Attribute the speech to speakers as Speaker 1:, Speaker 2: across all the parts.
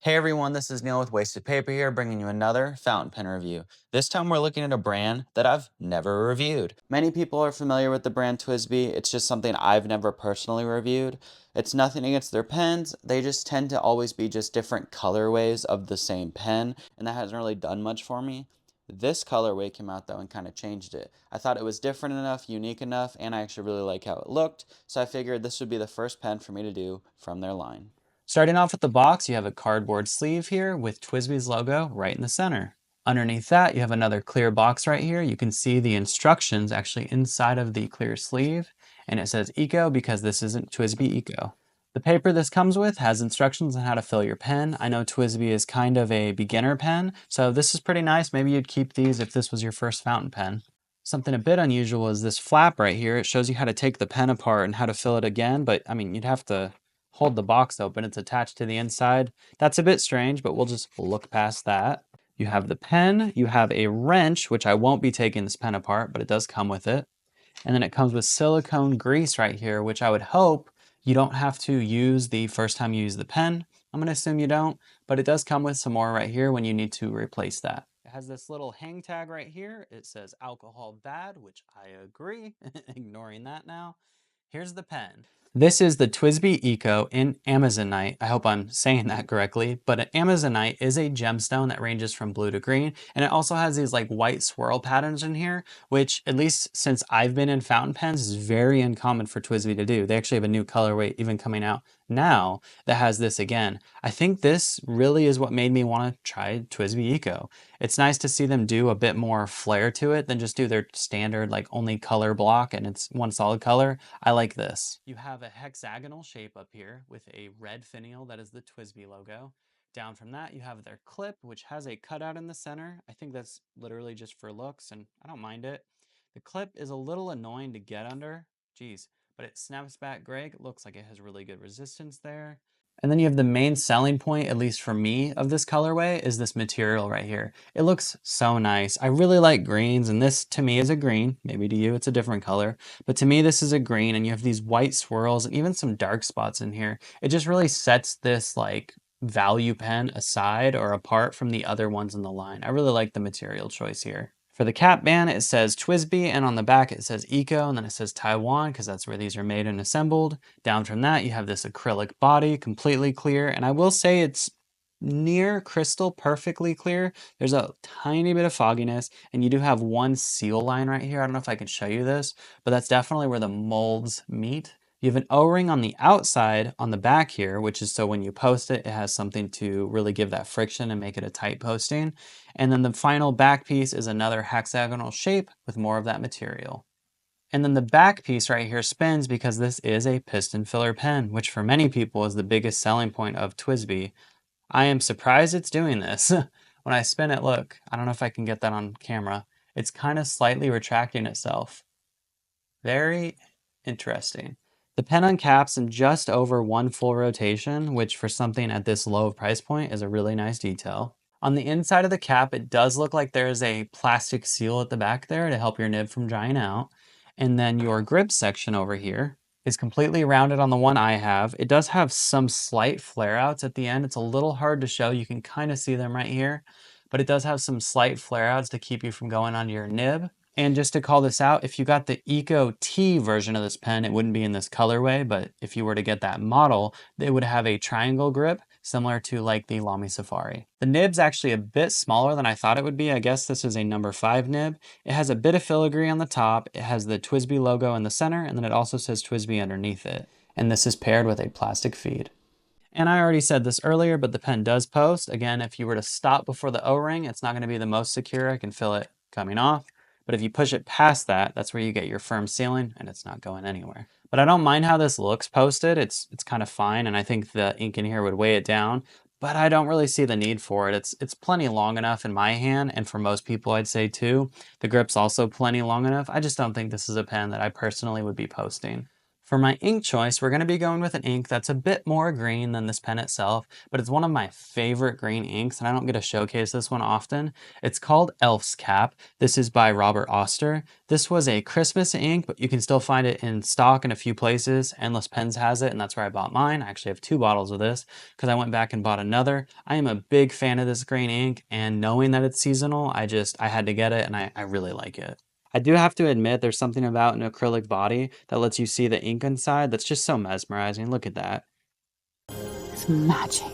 Speaker 1: Hey everyone, this is Neil with Wasted Paper here, bringing you another fountain pen review. This time we're looking at a brand that I've never reviewed. Many people are familiar with the brand Twsbi. It's just something I've never personally reviewed. It's nothing against their pens, they just tend to always be just different colorways of the same pen, and that hasn't really done much for me. This colorway came out though and kind of changed it. I thought it was different enough, unique enough, and I actually really like how it looked, so I figured this would be the first pen for me to do from their line. Starting off with the box, you have a cardboard sleeve here with Twsbi's logo right in the center. Underneath that, you have another clear box right here. You can see the instructions actually inside of the clear sleeve, and it says Eco because this isn't Twsbi Eco. The paper this comes with has instructions on how to fill your pen. I know Twsbi is kind of a beginner pen, so this is pretty nice. Maybe you'd keep these if this was your first fountain pen. Something a bit unusual is this flap right here. It shows you how to take the pen apart and how to fill it again, but I mean, you'd have to hold the box open. It's attached to the inside. That's a bit strange, but we'll just look past that. You have the pen, you have a wrench, which I won't be taking this pen apart, but it does come with it. And then it comes with silicone grease right here, which I would hope you don't have to use the first time you use the pen. I'm gonna assume you don't, but it does come with some more right here when you need to replace that. It has this little hang tag right here. It says alcohol bad, which I agree, ignoring that now. Here's the pen. This is the Twsbi Eco in Amazonite. I hope I'm saying that correctly, but an Amazonite is a gemstone that ranges from blue to green, and it also has these like white swirl patterns in here, which at least since I've been in fountain pens is very uncommon for Twsbi to do. They actually have a new colorway even coming out now that has this again. I think this really is what made me want to try Twsbi Eco. It's nice to see them do a bit more flair to it than just do their standard like only color block and it's one solid color. I like this. You have a hexagonal shape up here with a red finial that is the Twsbi logo. Down from that, you have their clip, which has a cutout in the center. I think that's literally just for looks, and I don't mind it. The clip is a little annoying to get under. Geez, but it snaps back great. It looks like it has really good resistance there. And then you have the main selling point, at least for me, of this colorway is this material right here. It looks so nice. I really like greens, and this to me is a green. Maybe to you it's a different color, but to me this is a green, and you have these white swirls and even some dark spots in here. It just really sets this like value pen aside or apart from the other ones in the line. I really like the material choice here. For the cap band, it says Twsbi, and on the back it says Eco, and then it says Taiwan, because that's where these are made and assembled. Down from that, you have this acrylic body, completely clear, and I will say it's near crystal perfectly clear. There's a tiny bit of fogginess, and you do have one seal line right here. I don't know if I can show you this, but that's definitely where the molds meet. You have an O-ring on the outside on the back here, which is so when you post it, it has something to really give that friction and make it a tight posting. And then the final back piece is another hexagonal shape with more of that material. And then the back piece right here spins because this is a piston filler pen, which for many people is the biggest selling point of Twsbi. I am surprised it's doing this. When I spin it, look, I don't know if I can get that on camera. It's kind of slightly retracting itself. Very interesting. The pen uncaps in just over one full rotation, which for something at this low price point is a really nice detail. On the inside of the cap, it does look like there's a plastic seal at the back there to help your nib from drying out. And then your grip section over here is completely rounded on the one I have. It does have some slight flare outs at the end. It's a little hard to show. You can kind of see them right here, but it does have some slight flare outs to keep you from going onto your nib. And just to call this out, if you got the Eco T version of this pen, it wouldn't be in this colorway, but if you were to get that model, it would have a triangle grip, similar to like the Lamy Safari. The nib's actually a bit smaller than I thought it would be. I guess this is a number 5 nib. It has a bit of filigree on the top, it has the Twsbi logo in the center, and then it also says Twsbi underneath it. And this is paired with a plastic feed. And I already said this earlier, but the pen does post. Again, if you were to stop before the O-ring, it's not going to be the most secure. I can feel it coming off. But if you push it past that, that's where you get your firm sealing and it's not going anywhere. But I don't mind how this looks posted. It's kind of fine, and I think the ink in here would weigh it down, but I don't really see the need for it. It's plenty long enough in my hand, and for most people I'd say too. The grip's also plenty long enough. I just don't think this is a pen that I personally would be posting.
Speaker 2: For my ink choice, we're going to be going with an ink that's a bit more green than this pen itself, but it's one of my favorite green inks, and I don't get to showcase this one often. It's called Elf's Cap. This is by Robert Oster. This was a Christmas ink, but you can still find it in stock in a few places. Endless Pens has it, and that's where I bought mine. I actually have 2 bottles of this because I went back and bought another. I am a big fan of this green ink, and knowing that it's seasonal, I had to get it, and I really like it. I do have to admit there's something about an acrylic body that lets you see the ink inside that's just so mesmerizing. Look at that.
Speaker 3: It's magic.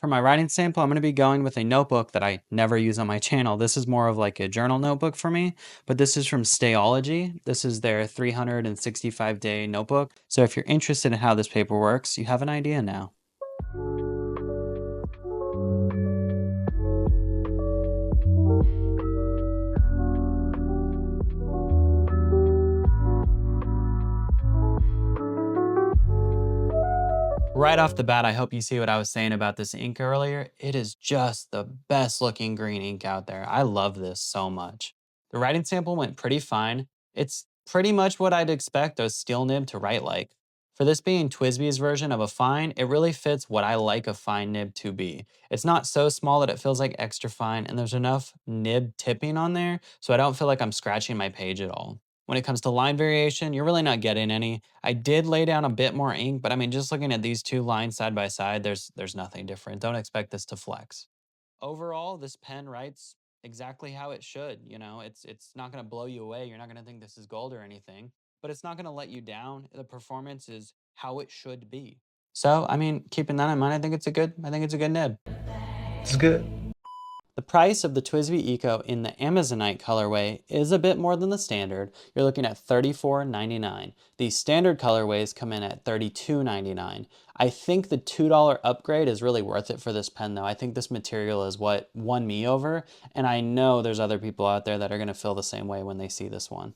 Speaker 2: For my writing sample, I'm going to be going with a notebook that I never use on my channel. This is more of like a journal notebook for me, but this is from Stayology. This is their 365-day notebook. So if you're interested in how this paper works, you have an idea now. Right off the bat, I hope you see what I was saying about this ink earlier. It is just the best looking green ink out there. I love this so much. The writing sample went pretty fine. It's pretty much what I'd expect a steel nib to write like. For this being Twsbi's version of a fine, it really fits what I like a fine nib to be. It's not so small that it feels like extra fine, and there's enough nib tipping on there so I don't feel like I'm scratching my page at all. When it comes to line variation, you're really not getting any. I did lay down a bit more ink, but I mean, just looking at these 2 lines side by side, there's nothing different. Don't expect this to flex. Overall, this pen writes exactly how it should. You know, it's not going to blow you away. You're not going to think this is gold or anything, but it's not going to let you down. The performance is how it should be. So, I mean, keeping that in mind, I think it's a good nib.
Speaker 4: It's good.
Speaker 2: The price of the Twsbi Eco in the Amazonite colorway is a bit more than the standard. You're looking at $34.99. The standard colorways come in at $32.99. I think the $2 upgrade is really worth it for this pen though. I think this material is what won me over, and I know there's other people out there that are going to feel the same way when they see this one.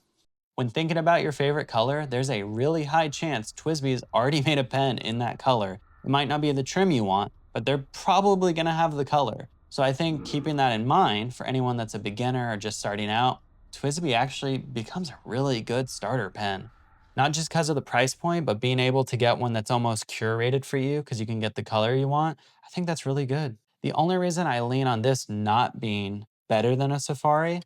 Speaker 2: When thinking about your favorite color, there's a really high chance Twsbi's already made a pen in that color. It might not be the trim you want, but they're probably going to have the color. So I think keeping that in mind for anyone that's a beginner or just starting out, Twsbi actually becomes a really good starter pen. Not just because of the price point, but being able to get one that's almost curated for you because you can get the color you want, I think that's really good. The only reason I lean on this not being better than a Safari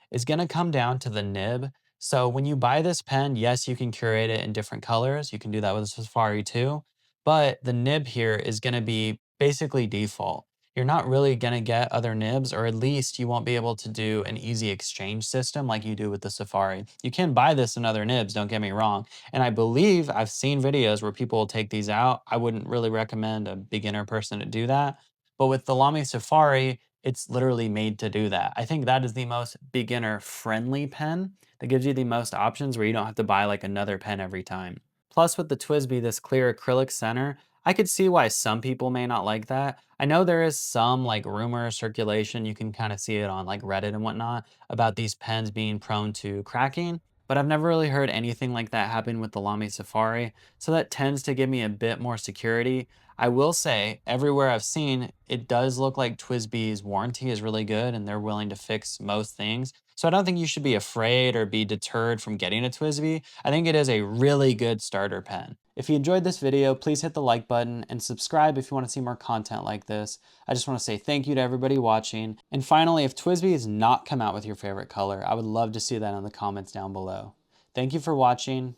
Speaker 2: is going to come down to the nib. So when you buy this pen, yes, you can curate it in different colors. You can do that with a Safari too. But the nib here is going to be basically default. You're not really going to get other nibs, or at least you won't be able to do an easy exchange system like you do with the Safari. You can buy this in other nibs, don't get me wrong. And I believe I've seen videos where people will take these out. I wouldn't really recommend a beginner person to do that. But with the Lamy Safari, it's literally made to do that. I think that is the most beginner friendly pen that gives you the most options where you don't have to buy like another pen every time. Plus with the Twsbi, this clear acrylic center, I could see why some people may not like that. I know there is some like rumor circulation, you can kind of see it on like Reddit and whatnot, about these pens being prone to cracking, but I've never really heard anything like that happen with the Lamy Safari, so that tends to give me a bit more security. I will say, everywhere I've seen, it does look like Twsbi's warranty is really good and they're willing to fix most things. So I don't think you should be afraid or be deterred from getting a Twsbi. I think it is a really good starter pen. If you enjoyed this video, please hit the like button and subscribe if you want to see more content like this. I just want to say thank you to everybody watching. And finally, if Twsbi has not come out with your favorite color, I would love to see that in the comments down below. Thank you for watching.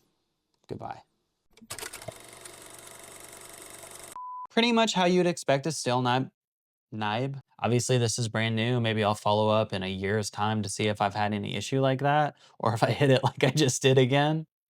Speaker 2: Goodbye. Pretty much how you'd expect a steel nib. Obviously, this is brand new. Maybe I'll follow up in a year's time to see if I've had any issue like that, or if I hit it like I just did again.